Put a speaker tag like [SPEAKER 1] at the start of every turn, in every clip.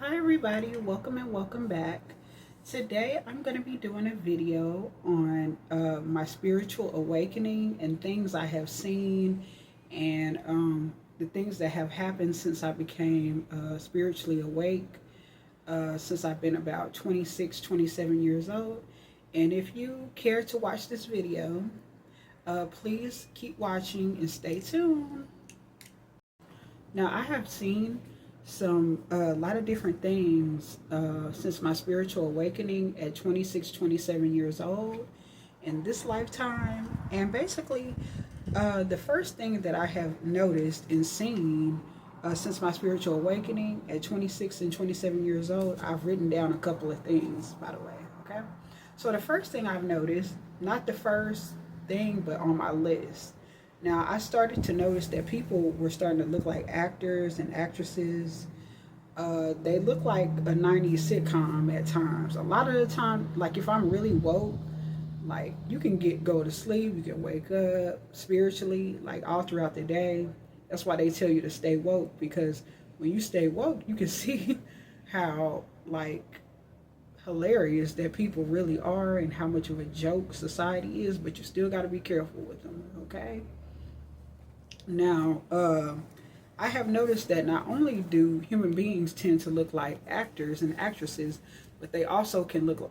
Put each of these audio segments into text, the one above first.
[SPEAKER 1] Hi everybody, welcome and welcome back. Today I'm going to be doing a video on my spiritual awakening and things I have seen and the things that have happened since I became spiritually awake, since I've been about 26, 27 years old. And if you care to watch this video, please keep watching and stay tuned. Now I have seen a lot of different things since my spiritual awakening at 26, 27 years old in this lifetime. And basically, the first thing that I have noticed and seen since my spiritual awakening at 26 and 27 years old, I've written down a couple of things, by the way. Okay. So the first thing I've noticed, not the first thing, but on my list. Now, I started to notice that people were starting to look like actors and actresses. They look like a 90s sitcom at times. A lot of the time, like if I'm really woke, like you can go to sleep, you can wake up spiritually, like all throughout the day. That's why they tell you to stay woke, because when you stay woke, you can see how like hilarious that people really are and how much of a joke society is, but you still got to be careful with them, okay? Now, I have noticed that not only do human beings tend to look like actors and actresses, but they also can look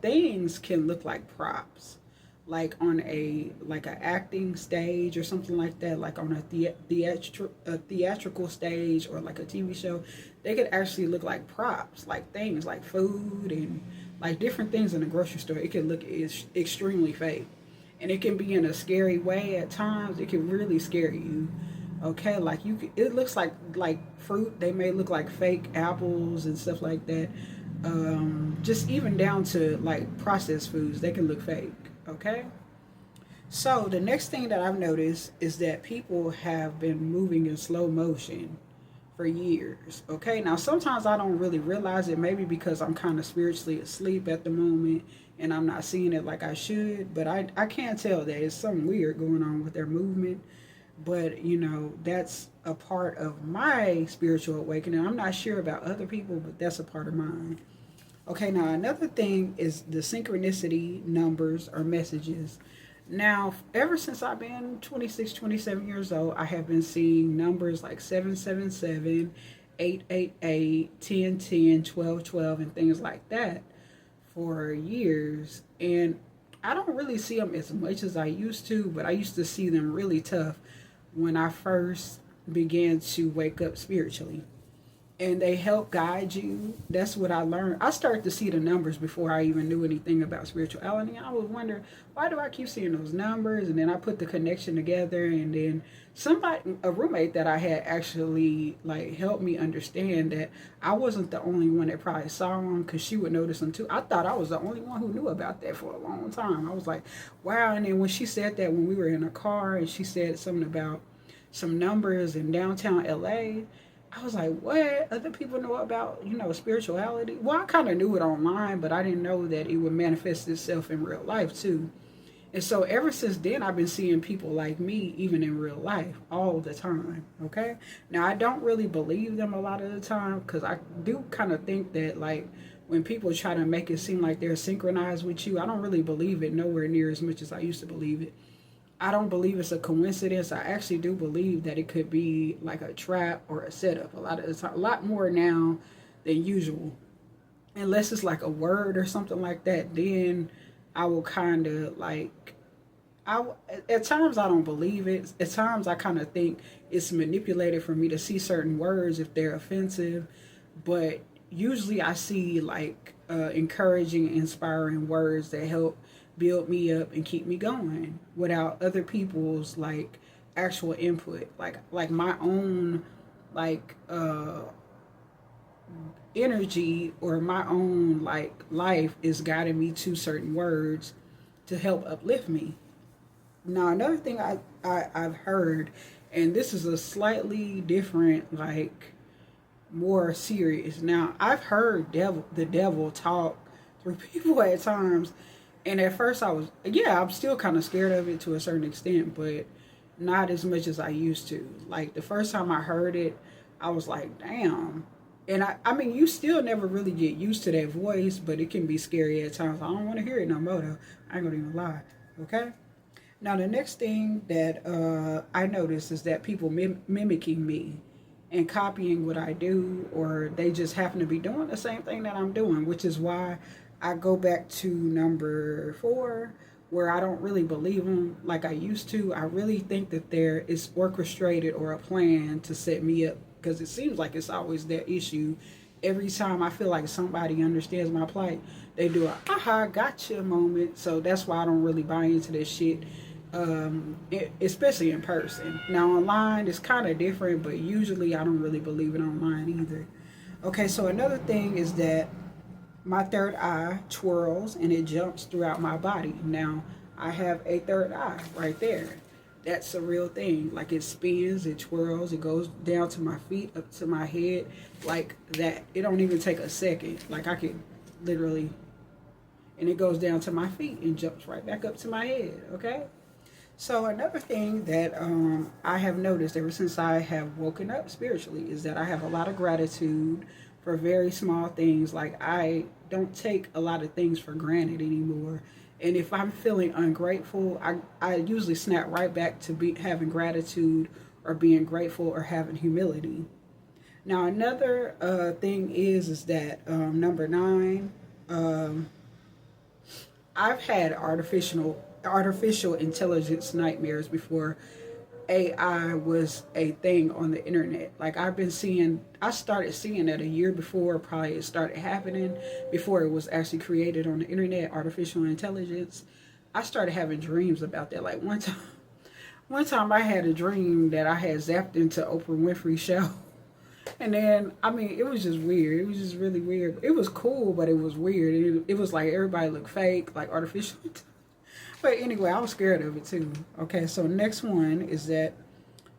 [SPEAKER 1] things can look like props, like on an acting stage or something like that, like on a theatrical stage or like a TV show. They could actually look like props, like things like food and like different things in the grocery store. It can look extremely fake, and it can be in a scary way at times. It can really scare you. Okay, like it looks like fruit. They may look like fake apples and stuff like that. Just even down to like processed foods, they can look fake. Okay. So the next thing that I've noticed is that people have been moving in slow motion for years. Okay, now sometimes I don't really realize it, maybe because I'm kind of spiritually asleep at the moment and I'm not seeing it like I should, but I can't tell that it's something weird going on with their movement. But that's a part of my spiritual awakening. I'm not sure about other people, but that's a part of mine. Okay, now another thing is the synchronicity numbers or messages. Now, ever since I've been 26, 27 years old, I have been seeing numbers like 777, 888, 1010, 1212, and things like that for years. And I don't really see them as much as I used to, but I used to see them really tough when I first began to wake up spiritually, and they help guide you. That's what I learned. I started to see the numbers before I even knew anything about spirituality. I was wondering, why do I keep seeing those numbers? And then I put the connection together, and then a roommate that I had, actually like helped me understand that I wasn't the only one that probably saw them, because she would notice them too. I thought I was the only one who knew about that for a long time. I was like, wow. And then when she said that, when we were in a car and she said something about some numbers in downtown LA, I was like, what? Other people know about, spirituality? Well, I kind of knew it online, but I didn't know that it would manifest itself in real life too. And so ever since then, I've been seeing people like me, even in real life, all the time. Okay. Now, I don't really believe them a lot of the time, because I do kind of think that, like, when people try to make it seem like they're synchronized with you, I don't really believe it nowhere near as much as I used to believe it. I don't believe it's a coincidence. I actually do believe that it could be like a trap or a setup a lot of the time, a lot more now than usual. Unless it's like a word or something like that, then I will kind of like, I at times I don't believe it. At times I kind of think it's manipulated for me to see certain words if they're offensive, but usually I see like encouraging, inspiring words that help build me up and keep me going without other people's like actual input, like my own like energy or my own like life is guiding me to certain words to help uplift me. Now another thing I've heard, and this is a slightly different, like more serious. Now I've heard the devil talk through people at times, and at first I'm still kind of scared of it to a certain extent, but not as much as I used to. Like the first time I heard it, I was like, damn. And I mean, you still never really get used to that voice, but it can be scary at times. I don't want to hear it no more, though. I ain't gonna even lie. Okay. Now, the next thing that I notice is that people mimicking me and copying what I do, or they just happen to be doing the same thing that I'm doing, which is why I go back to number 4, where I don't really believe them like I used to. I really think that there is orchestrated or a plan to set me up, because it seems like it's always that issue. Every time I feel like somebody understands my plight, they do a aha gotcha moment. So that's why I don't really buy into this shit, especially in person. Now online it's kind of different, but usually I don't really believe it online either. Okay, so another thing is that my third eye twirls and it jumps throughout my body. Now, I have a third eye right there. That's a real thing. Like, it spins, it twirls, it goes down to my feet, up to my head, like that. It don't even take a second. Like, I could literally, and it goes down to my feet and jumps right back up to my head, okay? So another thing that I have noticed ever since I have woken up spiritually is that I have a lot of gratitude for very small things. Like, I don't take a lot of things for granted anymore. And if I'm feeling ungrateful, I usually snap right back to having gratitude or being grateful or having humility. Now, another thing is that number 9, I've had artificial intelligence nightmares before AI was a thing on the internet. Like, I started seeing that a year before probably it started happening, before it was actually created on the internet, artificial intelligence. I started having dreams about that. Like, one time I had a dream that I had zapped into Oprah Winfrey's show. And then, I mean, it was just weird. It was just really weird. It was cool, but it was weird. It was like everybody looked fake, like artificial. But anyway, I was scared of it too. Okay, so next one is that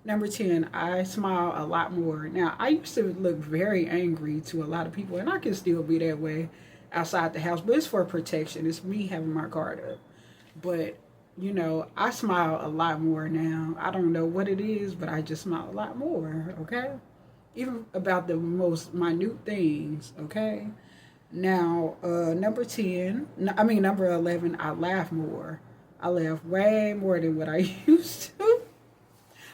[SPEAKER 1] number 10, I smile a lot more. Now, I used to look very angry to a lot of people, and I can still be that way outside the house, but it's for protection. It's me having my guard up. But, I smile a lot more now. I don't know what it is, but I just smile a lot more, okay? Even about the most minute things, okay? Now, number 11, I laugh more. I laugh way more than what I used to.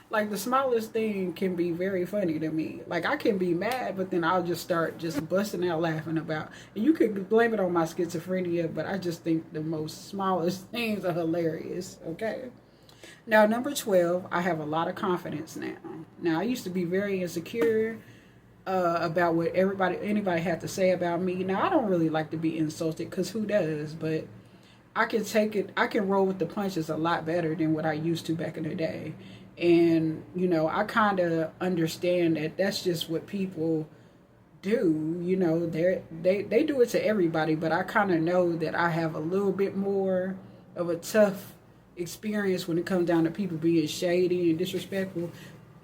[SPEAKER 1] Like, the smallest thing can be very funny to me. Like, I can be mad, but then I'll just start just busting out laughing about. And you could blame it on my schizophrenia, but I just think the most smallest things are hilarious, okay? Now, number 12, I have a lot of confidence now. Now, I used to be very insecure about what anybody had to say about me. Now, I don't really like to be insulted, because who does? But I can take it, I can roll with the punches a lot better than what I used to back in the day. And, I kind of understand that that's just what people do. They do it to everybody, but I kind of know that I have a little bit more of a tough experience when it comes down to people being shady and disrespectful.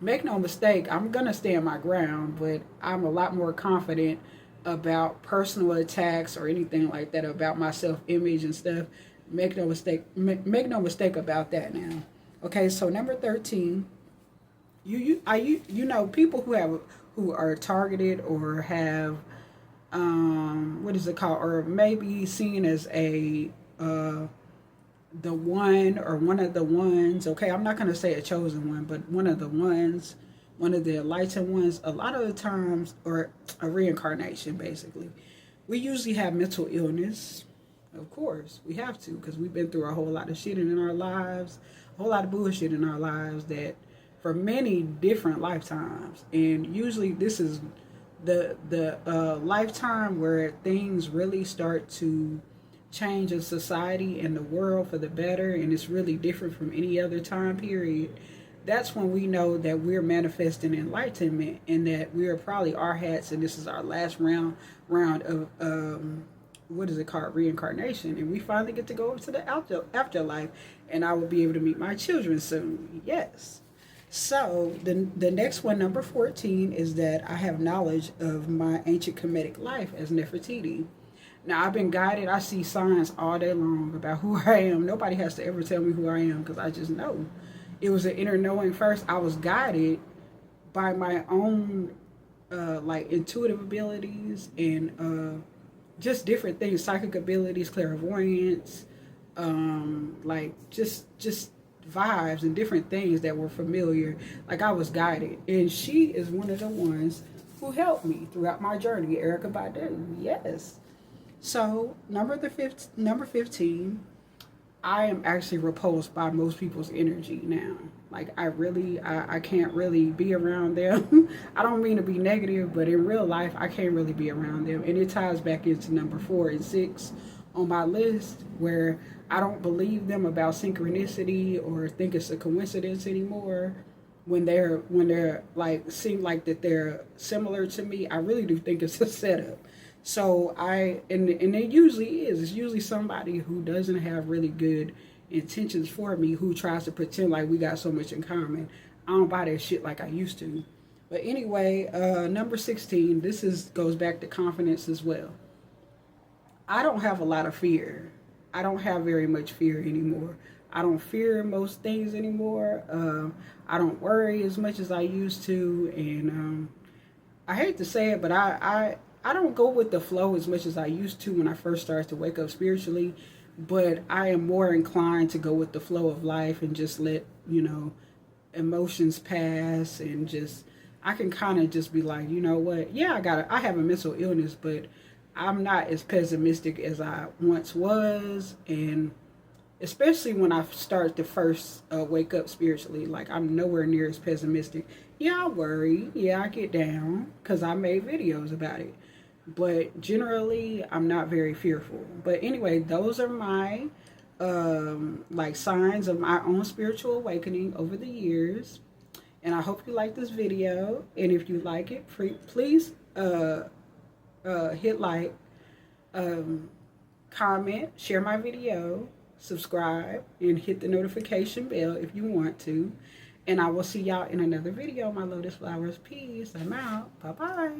[SPEAKER 1] Make no mistake, I'm going to stand my ground, but I'm a lot more confident about personal attacks or anything like that, about my self-image and stuff. Make no mistake about that now. Okay, so number 13, people who are targeted or have what is it called, or maybe seen as the one or one of the ones. Okay, I'm not going to say a chosen one, but one of the ones, one of the enlightened ones. A lot of the times, or a reincarnation, basically. We usually have mental illness. Of course, we have to, because we've been through a whole lot of shit in our lives, a whole lot of bullshit in our lives, that for many different lifetimes. And usually this is the lifetime where things really start to change in society and the world for the better, and it's really different from any other time period. That's when we know that we're manifesting enlightenment, and that we are probably arhats, and this is our last round of what is it called, reincarnation, and we finally get to go into the afterlife, and I will be able to meet my children soon. Yes. So the next one, number 14, is that I have knowledge of my ancient Kemetic life as Nefertiti. Now, I've been guided. I see signs all day long about who I am. Nobody has to ever tell me who I am, because I just know. It was an inner knowing first. I was guided by my own like intuitive abilities and just different things, psychic abilities, clairvoyance, like just vibes and different things that were familiar. Like I was guided, and she is one of the ones who helped me throughout my journey. Erica Badu, yes. So number 15. I am actually repulsed by most people's energy now. Like I can't really be around them. I don't mean to be negative, but in real life, I can't really be around them. And it ties back into number 4 and 6 on my list, where I don't believe them about synchronicity or think it's a coincidence anymore. When they're like seem like that they're similar to me, I really do think it's a setup. So and it usually is. It's usually somebody who doesn't have really good intentions for me, who tries to pretend like we got so much in common. I don't buy that shit like I used to. But anyway, number 16, goes back to confidence as well. I don't have a lot of fear. I don't have very much fear anymore. I don't fear most things anymore. I don't worry as much as I used to. And I hate to say it, but I don't go with the flow as much as I used to when I first started to wake up spiritually. But I am more inclined to go with the flow of life and just let, emotions pass, and just, I can kind of just be like, you know what? Yeah, I have a mental illness, but I'm not as pessimistic as I once was. And especially when I start to first wake up spiritually, like I'm nowhere near as pessimistic. Yeah, I worry. Yeah, I get down because I made videos about it. But generally, I'm not very fearful. But anyway, those are my like signs of my own spiritual awakening over the years. And I hope you like this video. And if you like it, please hit like, comment, share my video, subscribe, and hit the notification bell if you want to. And I will see y'all in another video, my lotus flowers. Peace. I'm out. Bye-bye.